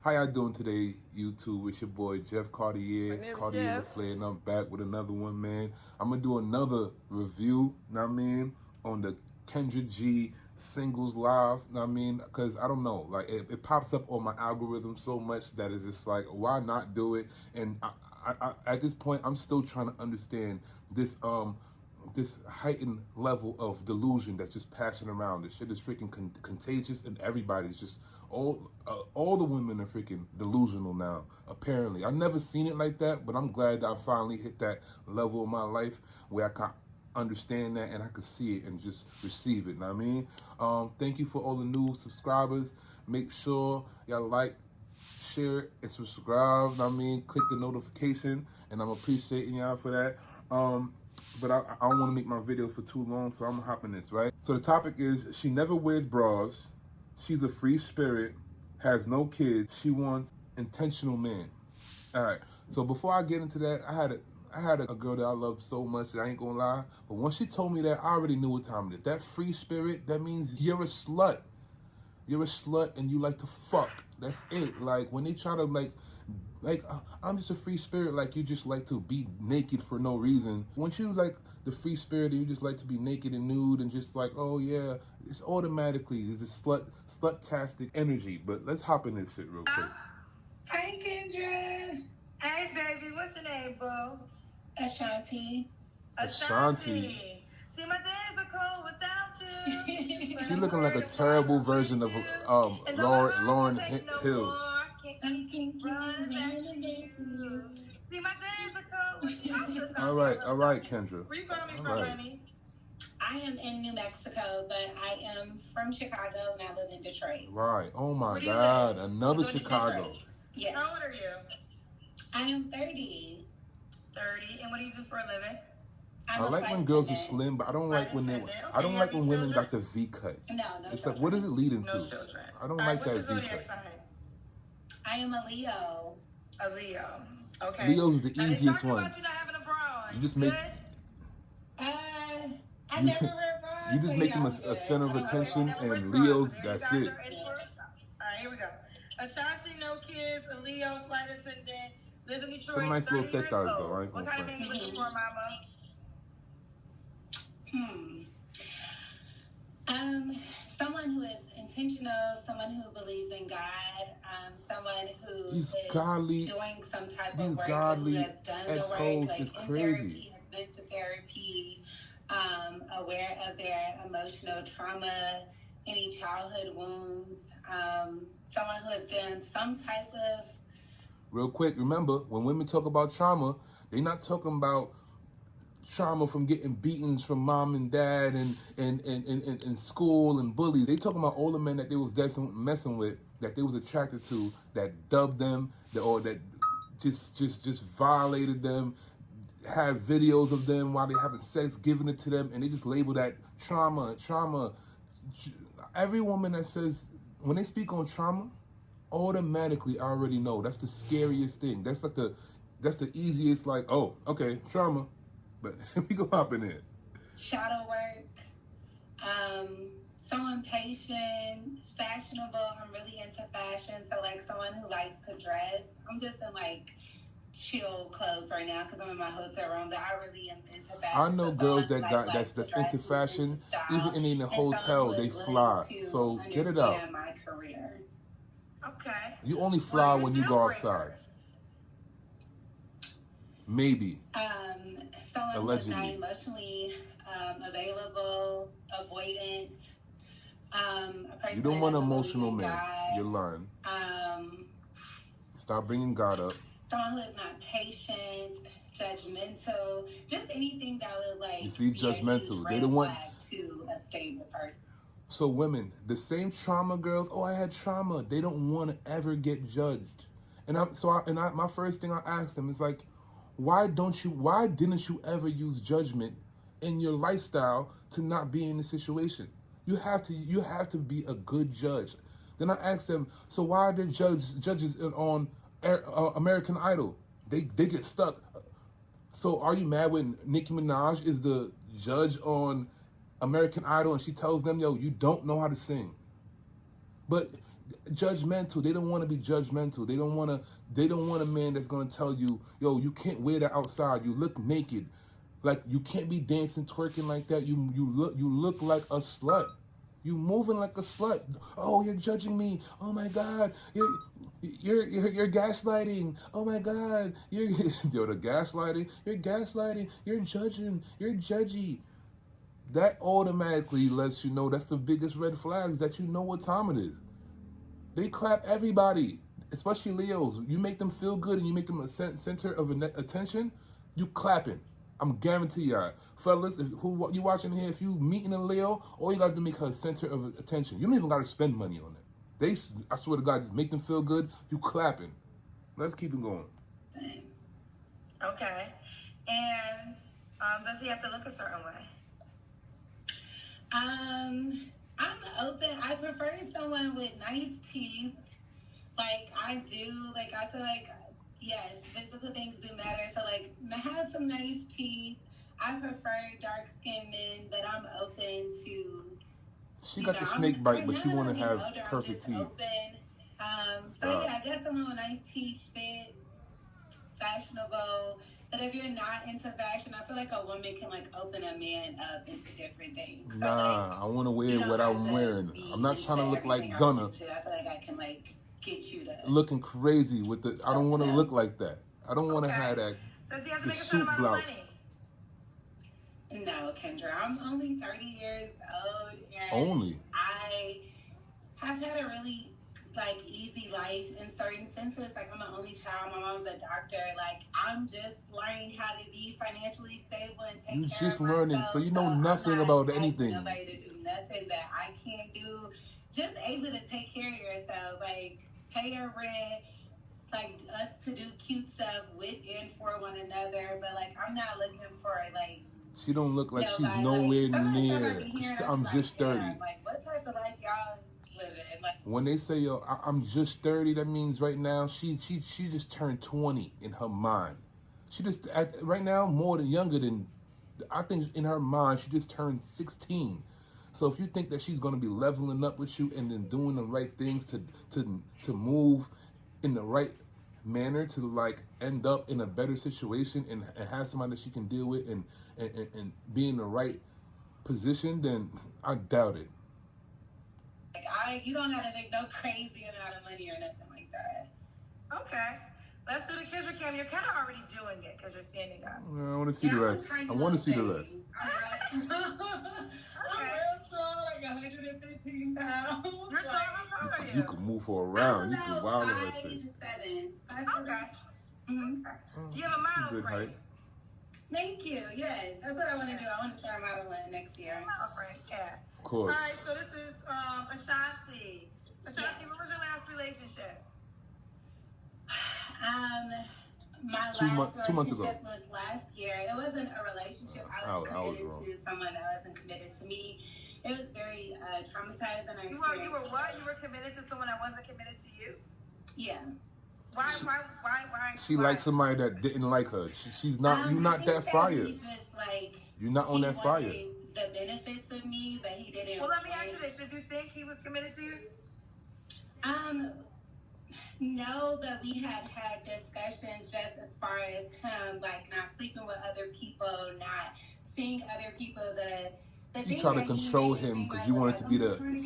How y'all doing today, YouTube? It's your boy Jeff My Cartier, name is Cartier Jeff. LaFleur, and I'm back with another one, man. I'm gonna do another review, know what I mean, on the Kendra G singles live, know what I mean, because I don't know, like it pops up on my algorithm so much that it's just like, why not do it? And at this point, I'm still trying to understand this heightened level of delusion that's just passing around. This shit is freaking contagious, and everybody's just all the women are freaking delusional now. Apparently, I've never seen it like that, but I'm glad that I finally hit that level in my life where I can understand that and I can see it and just receive it. Know what I mean? Thank you for all the new subscribers. Make sure y'all like, share, and subscribe. Know what I mean, click the notification, and I'm appreciating y'all for that. But I don't want to make my video for too long, so I'm gonna hop in this, right? So the topic is, she never wears bras, she's a free spirit, has no kids, she wants intentional man. All right, so before I get into that, I had a girl that I love so much that I ain't gonna lie, but once she told me that, I already knew what time it is. That free spirit, that means you're a slut. You're a slut and you like to fuck. That's it. Like when they try to I'm just a free spirit, like you just like to be naked for no reason. Once you like the free spirit and you just like to be naked and nude and just like, oh yeah, it's automatically there's this slut-tastic energy. But let's hop in this shit real quick. Hey Kendra. Hey, baby, what's your name, boo? Ashanti. Ashanti. See, my days are cold without you. She looking like a terrible version of Lauren Hill. Running back to you. See, my days are cold with you. All right, Kendra. Where you calling me All from, right. honey? I am in New Mexico, but I am from Chicago and I live in Detroit. Right. Oh my Where do you God, live? another Detroit. Chicago. Yes. How old are you? I am 30. 30. And what do you do for a living? I'm I a like flight when girls are attendant. slim, but I don't like when they. Okay, I don't like you when have women children? got the V cut. No It's children. like, what does it lead No into? children. I don't All like right, that what's your V zodiac cut. sign? I am a Leo. A Leo. Okay. Leo's the Now, they easiest talking ones. about you not having a bra. You just You make- good? I never wear bras. You just so make yeah, them I'm a good. center of I don't wear attention, bras. Never and wears bras. Leo's, There you that's go. it. You're in for a shot. All right, here we go. Ashanti, no kids, a Leo, flight attendant, lives in Detroit, Some nice little 30 years tetas though. old. I ain't What gonna kind of front. man you looking for, mama? Someone who is intentional, someone who believes in God, someone who These is godly, doing some type these of work, godly who has done the work, ex-hoes like is in crazy. therapy, has been to therapy, aware of their emotional trauma, any childhood wounds, someone who has done some type of. Real quick, remember, when women talk about trauma, they're not talking about trauma from getting beatings from mom and dad and school and bullies. They talking about all the men that they was messing with, that they was attracted to, that dubbed them, or that just violated them, had videos of them while they having sex, giving it to them, and they just label that trauma. Every woman that says, when they speak on trauma, automatically I already know that's the scariest thing. That's the easiest, like, oh, okay, trauma. But we go hop in it. Shadow work, someone patient, fashionable. I'm really into fashion, so like someone who likes to dress. I'm just in like chill clothes right now because I'm in my hotel room, but I really am into fashion. I know so girls someone that who, got like, that's likes to into dress, who's fashion, into style, even in the and hotel someone who they is willing fly. to So get it out. understand my career. Okay. You only fly What are when your you go deal outside. breakers? Maybe. Someone Allegedly. who's not emotionally available, avoidant. A person You don't that want an doesn't emotional believe in man. God. You're lying. Stop bringing God up. Someone who is not patient, judgmental, just anything that would like You see, be a judgmental. huge They red don't want. flag to a stable person. So women, the same trauma girls. Oh, I had trauma. They don't want to ever get judged. And my first thing I asked them is like, why didn't you ever use judgment in your lifestyle to not be in the situation? You have to be a good judge. Then I asked them, so why are there judges on American Idol? They get stuck. So are you mad when Nicki Minaj is the judge on American Idol and she tells them, yo, you don't know how to sing? But judgmental. They don't want to be judgmental. They don't want a man that's gonna tell you, yo, you can't wear that outside. You look naked. Like, you can't be dancing, twerking like that. You look like a slut. You moving like a slut. Oh, you're judging me. Oh my God, you're gaslighting. Oh my God, you're the gaslighting. You're gaslighting. You're judging. You're judgy. That automatically lets you know that's the biggest red flags, that you know what time it is. They clap everybody, especially Leos. You make them feel good and you make them a center of attention, you clapping. I'm guarantee y'all. Fellas, who you watching here, if you meeting a Leo, all you got to do is make her a center of attention. You don't even got to spend money on it. I swear to God, just make them feel good, you clapping. Let's keep it going. Okay. And does he have to look a certain way? I'm open. I prefer someone with nice teeth. Like, I do. Like, I feel like, yes, physical things do matter. So, like, have some nice teeth. I prefer dark-skinned men, but I'm open to... She got the snake bite, but she want to have perfect teeth. Open. So, yeah, I guess someone with nice teeth, fit, fashionable. But if you're not into fashion, I feel like a woman can, like, open a man up into different things. So, nah, like, I want to wear what I'm wearing. I'm not trying to look like Gunna. I feel like I can, like, get you to... Looking crazy with the... I don't want to look like that. I don't want to have that. Does he have to make a certain amount of money? No, Kendra. I'm only 30 years old. And only? I have had a really, like, easy life in certain senses. Like, I'm an only child. My mom's a doctor. Like, I'm just learning how to be financially stable and take care of myself. You just learning, so you know nothing about anything. I'm not asking nobody to do nothing that I can't do. Just able to take care of yourself. Like, pay your rent. Like, us to do cute stuff with and for one another. But, like, I'm not looking for, like... She don't look like she's nowhere near. I'm just 30. Like, what type of life y'all living? Like, when they say, yo, I'm just 30, that means right now she just turned 20 in her mind. She just, right now, more than younger than, I think in her mind, she just turned 16. So if you think that she's going to be leveling up with you and then doing the right things to move in the right manner to, like, end up in a better situation and have somebody that she can deal with and be in the right position, then I doubt it. Like, you don't have to make no crazy amount of money or nothing like that. Okay. Let's do the Kendra Cam. You're kind of already doing it because you're standing up. I want to see the rest. I want to see the rest. I'm real tall, like 115 pounds. You're tall. How tall are you? You can move her around. You can wild her shit. 5'7". Okay. Mm-hmm. You have a model frame. Thank you. Yes, that's what I want to do. I want to start modeling next year. Model frame, yeah. Of course. All right, so this is Ashanti. Ashanti, what was your last relationship? My last 2 months ago. relationship was last year. It wasn't a relationship. I was committed to someone that wasn't committed to me. It was very traumatizing. You were what? You were committed to someone that wasn't committed to you? Yeah. Why? She liked somebody that didn't like her. She's not. You're not that fire. He just, like, you're not on that fire. The benefits of me, but he didn't. Well, let me ask you this: did you think he was committed to you? No, but we had discussions just as far as him, like, not sleeping with other people, not seeing other people. You try to control him because you want it to be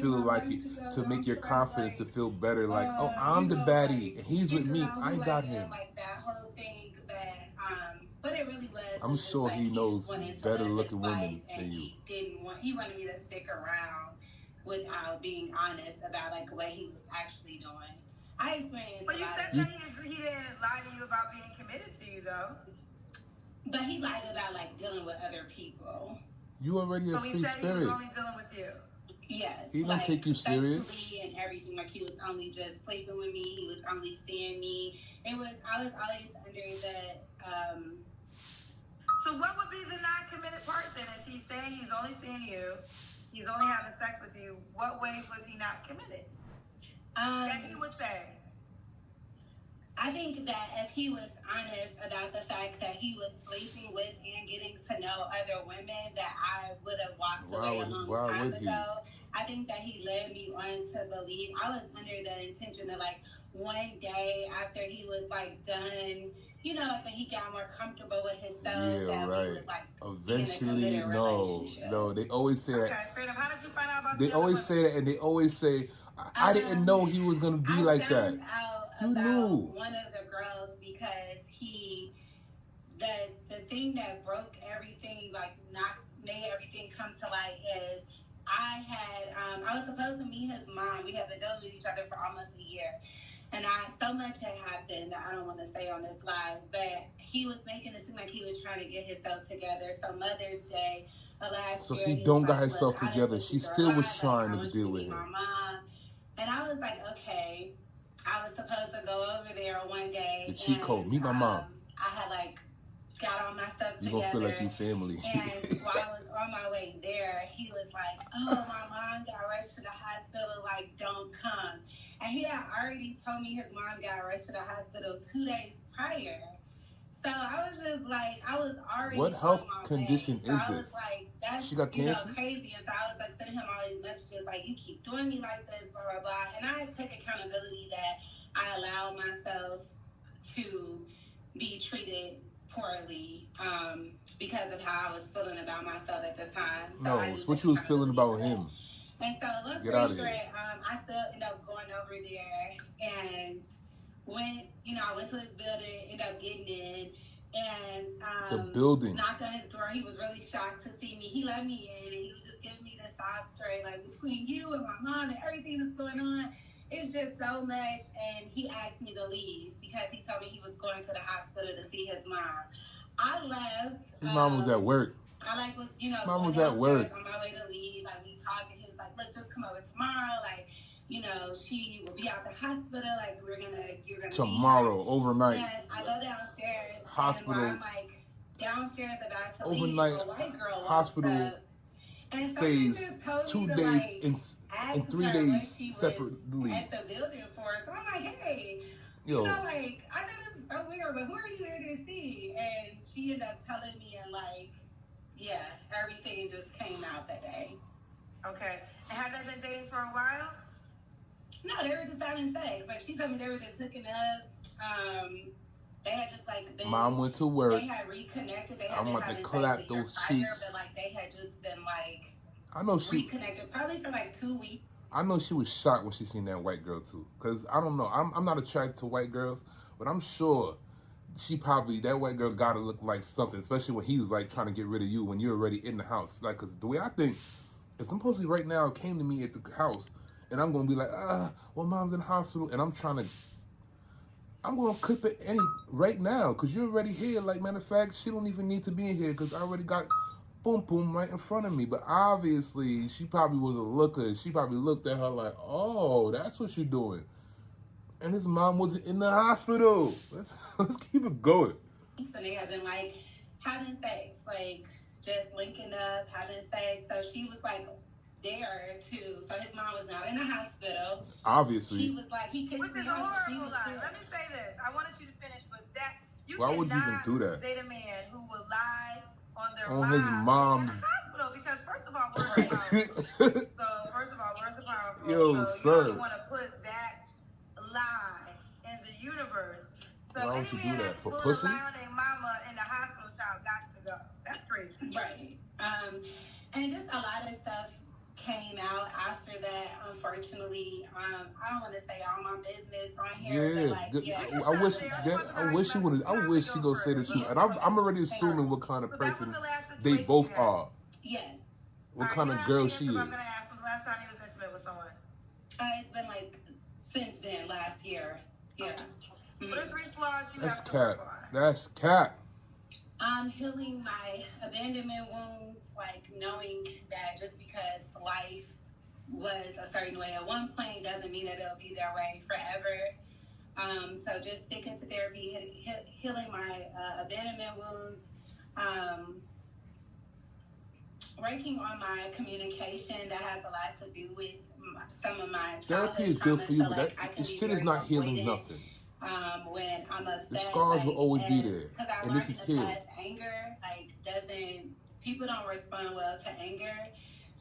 feel like to make your confidence to feel better. Like, oh, I'm the baddie and he's with me. I got him. Like that whole thing, but it really was. I'm sure he knows better looking women than you. He wanted me to stick around without being honest about, like, what he was actually doing. I experienced. But you said that he didn't lie to you about being committed to you, though. But he lied about, like, dealing with other people. You already a free spirit. So he said he was only dealing with you. Yes. He don't take you serious. And everything, like, he was only just sleeping with me. He was only seeing me. I was always under the. So what would be the non-committed part then? If he's saying he's only seeing you, he's only having sex with you, what ways was he not committed? That he would say. I think that if he was honest about the fact that he was sleeping with and getting to know other women, that I would have walked away a long time ago. I think that he led me on to believe. I was under the intention that, like, one day after he was, like, done, you know, like when he got more comfortable with himself, that we would, like, eventually, no. They always say that. Okay, Freedom, how did you find out about They always say that, and they always say, I didn't know he was going to be like that. You knew. One of the girls, because the thing that broke everything, like made everything come to light, is I was supposed to meet his mom. We have been dealing with each other for almost a year. And so much had happened that I don't want to say on this live, but he was making it seem like he was trying to get himself together. So Mother's Day last year. So he don't got himself together. She still was trying to deal with him. My mom. And I was like, okay. I was supposed to go over there one day. The cheat code. Meet my mom. I had got all my stuff together. You gonna feel like you family. And while I was on my way there, he was like, oh, my mom got rushed to the hospital, like, don't come. And he had already told me his mom got rushed to the hospital 2 days prior. So I was just like, I was already. What health condition is I this? was like, that's she got cancer? Crazy. And so I was like sending him all these messages like, you keep doing me like this, blah, blah, blah. And I take accountability that I allowed myself to be treated poorly because of how I was feeling about myself at the time. So no, it's what you was feeling about him. And so, long story short, I still ended up going over there and I went to his building, ended up getting in, and the building knocked on his door. He was really shocked to see me. He let me in, and he was just giving me the sob story, like, between you and my mom and everything that's going on, it's just so much. And he asked me to leave because he told me he was going to the hospital to see his mom. I left. His mom was at work. Mom was at work. On my way to leave, like, we talked, and he was like, look, just come over tomorrow, like, she will be out the hospital, like, you're gonna tomorrow, overnight. Yes, I go downstairs. Hospital. And while I'm, downstairs about to overnight, leave, a white girl hospital up, and stays 2 days and 3 days separately. At the building for us. So I'm like, hey, I know this is so weird, but who are you here to see? And she ended up telling me, and everything just came out that day. Okay. And have they been dating for a while? No, they were just having sex. Like, she told me they were just hooking up. They had just been. Mom went to work. They had reconnected. They had I'm about to clap those cheeks. But they had just been I know she reconnected probably for 2 weeks. I know she was shocked when she seen that white girl too. Cause I don't know. I'm not attracted to white girls, but I'm sure that white girl gotta look like something, especially when he's trying to get rid of you when you're already in the house. Cause the way I think, if some pussy right now came to me at the house. And I'm going to be like, well, mom's in the hospital. And I'm going to clip it right now. Because you're already here. Like, matter of fact, she don't even need to be in here. Because I already got boom, boom right in front of me. But obviously, she probably was a looker. She probably looked at her like, oh, that's what you're doing. And his mom wasn't in the hospital. Let's keep it going. So they have been, having sex. Just linking up, having sex. So she was, there too, so his mom was not in the hospital. Obviously, she was he couldn't. Which is a horrible lie. Let me say this. I wanted you to finish, but why would you even do that? Date a man who will lie on their his mom's in the hospital because first of all, words are powerful. So first of all, words are powerful. Yo, so sir. You don't want to put that lie in the universe. So why would you do that? For pussy? Lie on their mama in the hospital, child got to go. That's crazy. Right. And just a lot of stuff came out after that, unfortunately. I don't want to say all my business on here, but I wish she go say the truth. And I'm already assuming what kind of person they both are. Yes. What kind of girl she is. I'm gonna ask, when the last time you was intimate with someone? It's been since then, last year. Yeah. What are 3 flaws you That's have to cap. work on? That's cap. I'm healing my abandonment wounds, knowing that just because life was a certain way at one point doesn't mean that it'll be that way forever. So just sticking to therapy, healing my abandonment wounds, working on my communication that has a lot to do with some of my therapy is good for you, but this shit is not healing nothing. when I'm upset. The scars will always be there. Because I And learned this is in the healed. past, anger, people don't respond well to anger.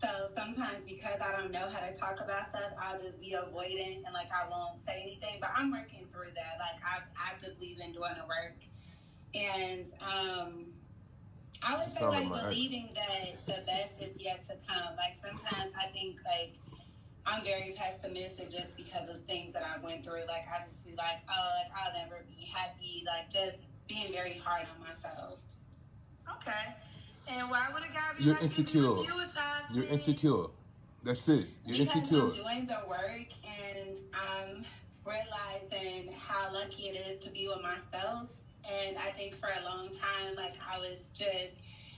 So sometimes because I don't know how to talk about stuff, I'll just be avoidant and I won't say anything. But I'm working through that. I've actively been doing the work. And I would say believing that the best is yet to come. Sometimes I think I'm very pessimistic just because of things that I went through. I just be I'll never be happy. Just being very hard on myself. Okay. And why would a guy be You're insecure. You're insecure. That's it. You're insecure. I'm doing the work and I'm realizing how lucky it is to be with myself. And I think for a long time, I was just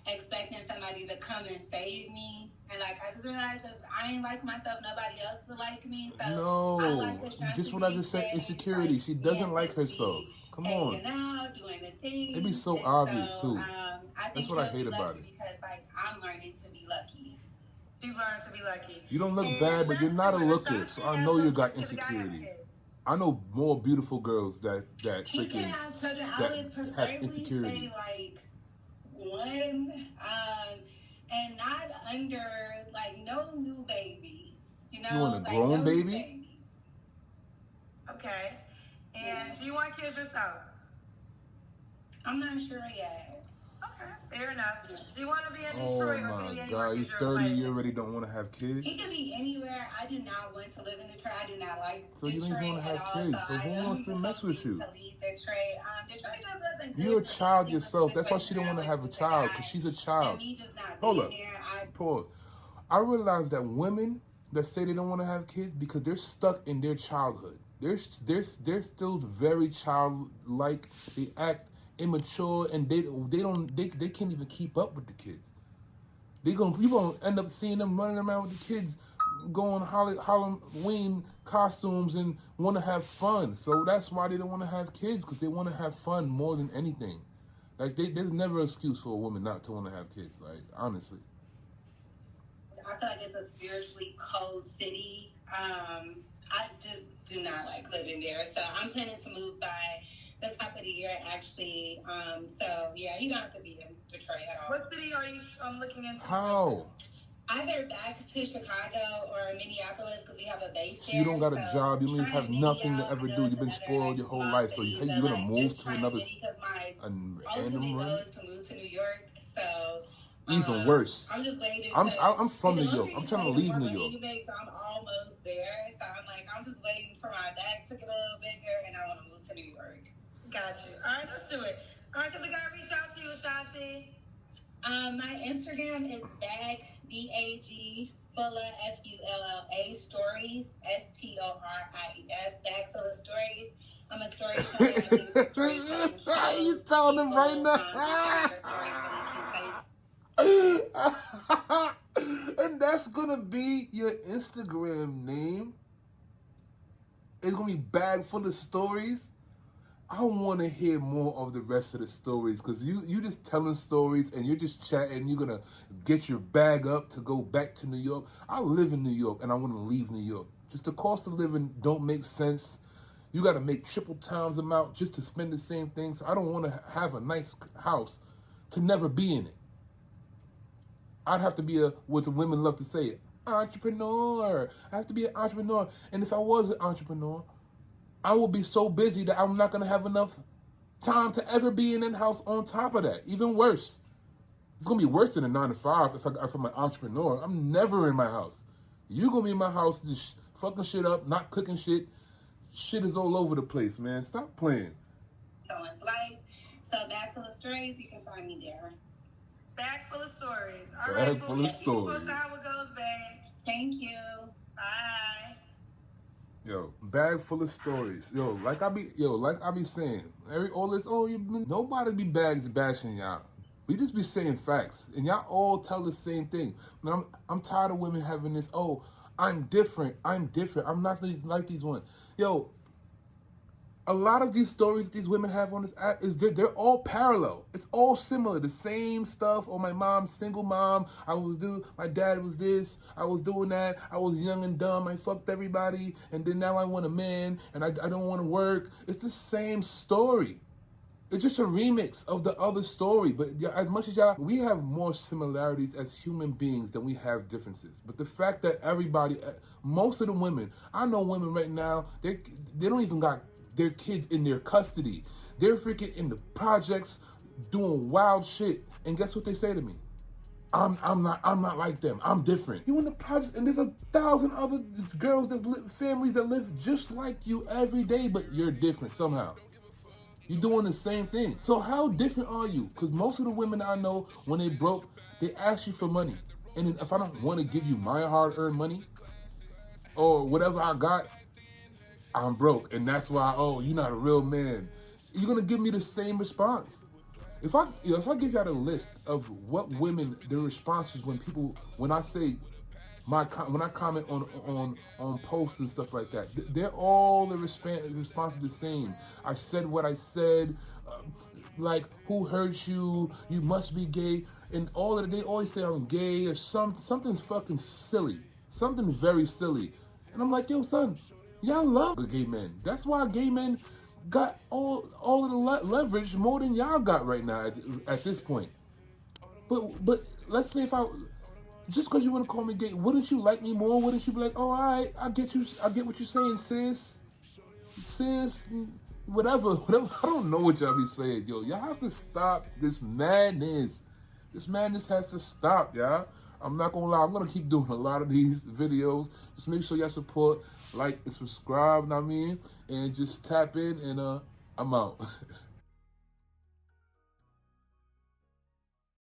expecting somebody to come and save me. And I just realized if I ain't like myself, nobody else will like me. So no, just what I just said, insecurity. She doesn't like herself. Come on. Out, doing the things. It'd be so obvious too. That's what I hate about it. Because I'm learning to be lucky. She's learning to be lucky. You don't look bad, but you're not a looker, so I know you got insecurities. I know more beautiful girls that freaking have insecurities. One, and not under no new babies. You want a grown baby? Okay. And do you want kids yourself? I'm not sure yet. Okay, fair enough. Do you want to be in Detroit or can you be anywhere? Oh my God, you're 30, you already don't want to have kids? He can be anywhere. I do not want to live in Detroit. I do not like so Detroit. So you don't want to have kids, so who wants to mess with you? To leave Detroit. Detroit just wasn't good. You're a child yourself. That's why she don't want to have a child, because she's a child. Me just not Hold up. There, pause. I realize that women that say they don't want to have kids because they're stuck in their childhood. They're still very childlike. They act immature and they can't even keep up with the kids. You gonna end up seeing them running around with the kids, going Halloween costumes and want to have fun. So that's why they don't want to have kids, because they want to have fun more than anything. There's never an excuse for a woman not to want to have kids. Honestly. I feel like it's a spiritually cold city. I just do not like living there. So I'm planning to move by the top of the year, actually. So yeah, you don't have to be in Detroit at all. What city are you looking into? How? Either back to Chicago or Minneapolis, because we have a base there. So you don't got a job. You have nothing to ever do. You've been spoiled your whole life. So you're gonna move to another random goal is to move to New York. So. Even worse. I'm just waiting. I'm from New York. I'm trying to leave New York. So I'm almost there. So I'm just waiting for my bag to get a little bigger, and I want to move to New York. Got you. All right, let's do it. All right, can the guy reach out to you, Ashanti? My Instagram is bag Fulla FULLA stories STORIES bag full of stories. I'm a storyteller. You telling them right now? And that's gonna be your Instagram name. It's gonna be bag full of stories. I want to hear more of the rest of the stories, because you just telling stories and you're just chatting. You're gonna get your bag up to go back to New York. I live in New York and I want to leave New York. Just the cost of living don't make sense. You got to make triple times amount just to spend the same thing. So I don't want to have a nice house to never be in it. I'd have to be what the women love to say, entrepreneur. I have to be an entrepreneur. And if I was an entrepreneur, I would be so busy that I'm not going to have enough time to ever be in that house on top of that. Even worse. It's going to be worse than a 9 to 5 if I'm an entrepreneur. I'm never in my house. You're going to be in my house just fucking shit up, not cooking shit. Shit is all over the place, man. Stop playing. Someone's life. So Bag Full of Stories, you can find me there. Bag Full of Stories. All Bag right, Full of Stories. Keep us how it goes, babe. Thank you. Bye. Yo, Bag Full of Stories. Yo, like I be saying, nobody be bashing y'all. We just be saying facts, and y'all all tell the same thing. And I'm tired of women having this. Oh, I'm different. I'm not like these ones. Yo, A lot of these stories these women have on this app is they're all parallel. It's all similar. The same stuff. Oh, my mom, single mom. My dad was this. I was doing that. I was young and dumb. I fucked everybody. And then now I want a man and I don't want to work. It's the same story. It's just a remix of the other story. But yeah, as much as y'all, we have more similarities as human beings than we have differences. But the fact that everybody, most of the women, I know women right now, they don't even got their kids in their custody. They're freaking in the projects doing wild shit. And guess what they say to me? I'm not like them. I'm different. You in the projects, and there's 1,000 other girls families that live just like you every day, but you're different somehow. You're doing the same thing. So how different are you? Because most of the women I know, when they broke, they ask you for money. And then if I don't want to give you my hard-earned money or whatever I got, I'm broke. And that's why, oh, you're not a real man. You're going to give me the same response. If I give y'all a list of what women, their responses when I say, when I comment on posts and stuff like that, they're all the response the same. I said what I said, like, who hurt you? You must be gay, and all of they always say I'm gay or something's fucking silly, something very silly, and I'm like, yo, son, y'all love the gay men. That's why gay men got all of the leverage more than y'all got right now at this point. But let's say just because you want to call me gay, wouldn't you like me more? Wouldn't you be like, oh, all right, I get you. I get what you're saying, sis, whatever. I don't know what y'all be saying, yo. Y'all have to stop this madness. This madness has to stop, y'all. I'm not going to lie. I'm going to keep doing a lot of these videos. Just make sure y'all support, like, and subscribe, and just tap in, and I'm out.